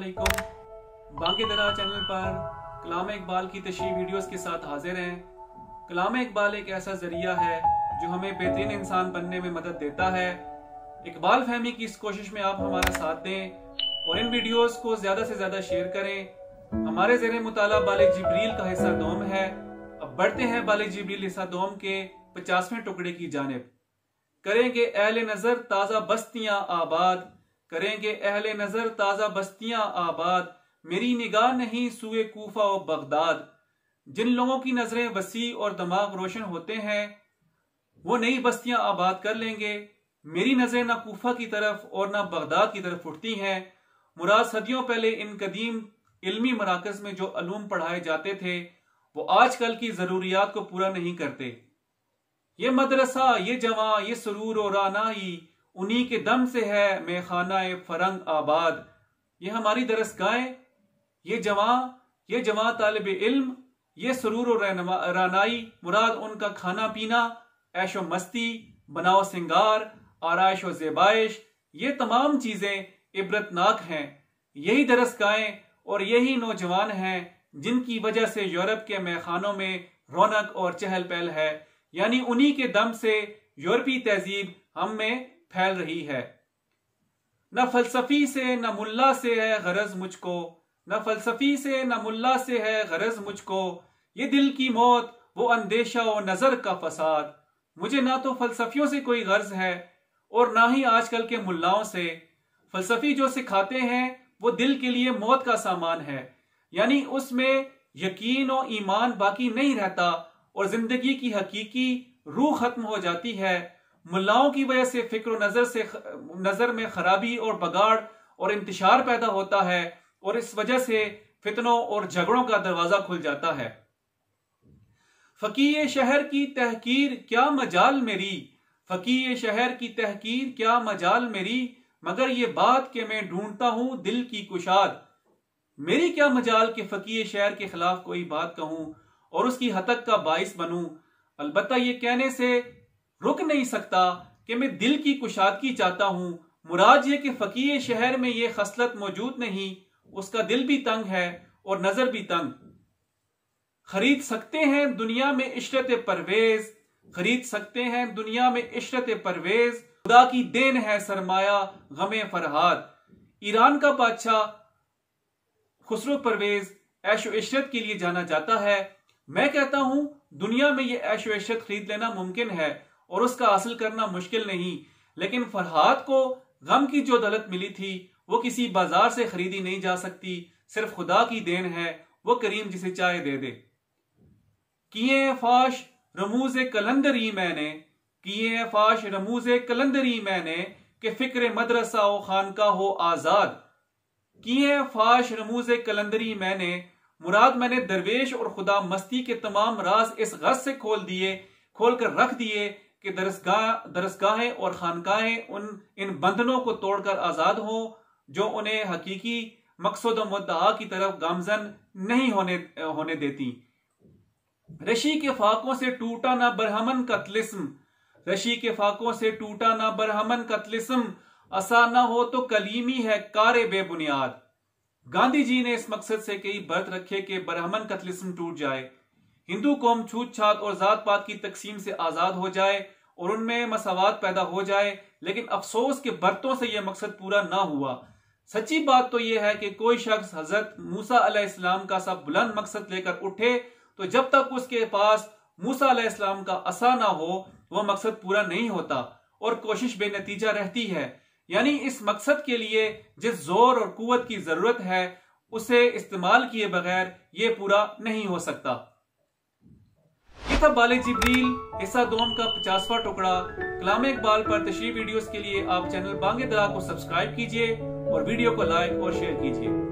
अस्सलामुअलैकुम। बांके दरा चैनल पर कलाम इकबाल की तशरीह वीडियोस के साथ हाजिर हैं। कलाम इकबाल एक ऐसा जरिया है जो हमें बेहतरीन इंसान बनने में मदद देता है। इकबाल फहमी की इस कोशिश में आप हमारा साथ दें और इन वीडियोस को ज्यादा से ज्यादा शेयर करें। हमारे ज़ेरे मुताला बाले जिब्रील का हिस्सा दोम है। अब बढ़ते हैं बाले जिब्रील हिस्सा दोम के 50वें टुकड़े की जानिब। करेंगे अहले नजर ताजा बस्तियां आबाद, करेंगे अहले नजर ताजा बस्तियां आबाद, मेरी निगाह नहीं सुए कूफा और बगदाद। जिन लोगों की नजरें वसी और दिमाग रोशन होते हैं वो नई बस्तियां आबाद कर लेंगे। मेरी नजरें ना कूफा की तरफ और ना बगदाद की तरफ उठती हैं। मुराद सदियों पहले इन कदीम इल्मी मराकज में जो अलूम पढ़ाए जाते थे वो आजकल की जरूरियात को पूरा नहीं करते। ये मदरसा, ये जवां, ये सुरूर और रानाई, उन्हीं के दम से है मेखाना फरंग आबाद। ये हमारी दरसगाहें, ये जवां तालिब इल्म, ये सुरूर और रानाई, मुराद उनका खाना पीना, ऐशो मस्ती, बनाओ सिंगार, आराइश और ज़ेबाइश, ये तमाम चीजें इबरतनाक हैं। यही दरसगाहें और यही नौजवान हैं जिनकी वजह से यूरोप के मैखानों में रौनक और चहल पहल है। यानी उन्हीं के दम से यूरोपीय तहजीब हम में फैल रही है। न फलसफी से न मुल्ला से है गरज मुझको, न फलसफी से न मुल्ला से है गरज मुझको, ये दिल की मौत वो अंदेशा और नजर का फसाद। मुझे ना तो फलसफियों से कोई गर्ज है और ना ही आजकल के मुल्लाओं से। फलसफी जो सिखाते हैं वो दिल के लिए मौत का सामान है, यानी उसमें यकीन और ईमान बाकी नहीं रहता और जिंदगी की हकीकी रूह खत्म हो जाती है। मुल्लाओं की वजह से फिक्र नजर में खराबी और बगाड़ और इंतशार पैदा होता है और इस वजह से फितनों और झगड़ों का दरवाजा खुल जाता है। फकीर शहर की तहकीर क्या मजाल मेरी, फकीर शहर की तहकीर क्या मजाल मेरी, मगर ये बात कि मैं ढूंढता हूं दिल की कुशाद। मेरी क्या मजाल कि फकीर शहर के खिलाफ कोई बात कहूं और उसकी हतक का बाइस बनूं। अलबत्ता ये कहने से रुक नहीं सकता कि मैं दिल की कुशादगी चाहता हूं। मुराद ये कि फकीर शहर में ये खसलत मौजूद नहीं, उसका दिल भी तंग है और नजर भी तंग। खरीद सकते हैं दुनिया में इशरत परवेज, खरीद सकते हैं दुनिया में इशरत परवेज, खुदा की देन है सरमाया गमे फरहाद। ईरान का बादशाह खुसरो परवेज ऐशो इशरत के लिए जाना जाता है। मैं कहता हूं दुनिया में ये ऐशो इशरत खरीद लेना मुमकिन है और उसका हासिल करना मुश्किल नहीं, लेकिन फरहाद को गम की जो दौलत मिली थी वो किसी बाजार से खरीदी नहीं जा सकती, सिर्फ खुदा की देन है, वो करीम जिसे चाहे दे दे। किए फाश रमूज़े कलंदरी मैंने, किए फाश रमूज़े कलंदरी मैंने, कि फिक्र मदरसा ओ खानका हो आजाद। किए फाश रमूज़े कलंदरी मैंने, मुराद मैंने दरवेश और खुदा मस्ती के तमाम राज इस गज से खोल कर रख दिए कि दरसगाहें और खानकाहें इन बंधनों को तोड़कर आजाद हो जो उन्हें हकीकी मकसद व मुद्दा की तरफ गामजन नहीं होने देती। रशी के फाकों से टूटा ना बरहमन का तिलिस्म, रशी के फाकों से टूटा ना बरहमन का तिलिस्म, असा ना हो तो कलीमी है कारे बेबुनियाद। गांधी जी ने इस मकसद से कई बर्त रखे कि बरहमन का तिलिस्म टूट जाए, हिंदू कौम छूत छात और जात पात की तकसीम से आजाद हो जाए और उनमें मसावात पैदा हो जाए। लेकिन अफसोस के बर्तों से यह मकसद पूरा ना हुआ। सच्ची बात तो यह है कि कोई शख्स हजरत मूसा अलैहिस्सलाम का सा बुलंद मकसद लेकर उठे तो जब तक उसके पास मूसा अलैहिस्सलाम का असा ना हो वह मकसद पूरा नहीं होता और कोशिश बेनतीजा रहती है। यानी इस मकसद के लिए जिस जोर और कुव्वत की जरूरत है उसे इस्तेमाल किए बगैर ये पूरा नहीं हो सकता। ये था बाले जिब्रील हिस्सा दोम का 50वां टुकड़ा। कलाम इकबाल पर तशरीह वीडियोस के लिए आप चैनल बांगे दरा को सब्सक्राइब कीजिए और वीडियो को लाइक और शेयर कीजिए।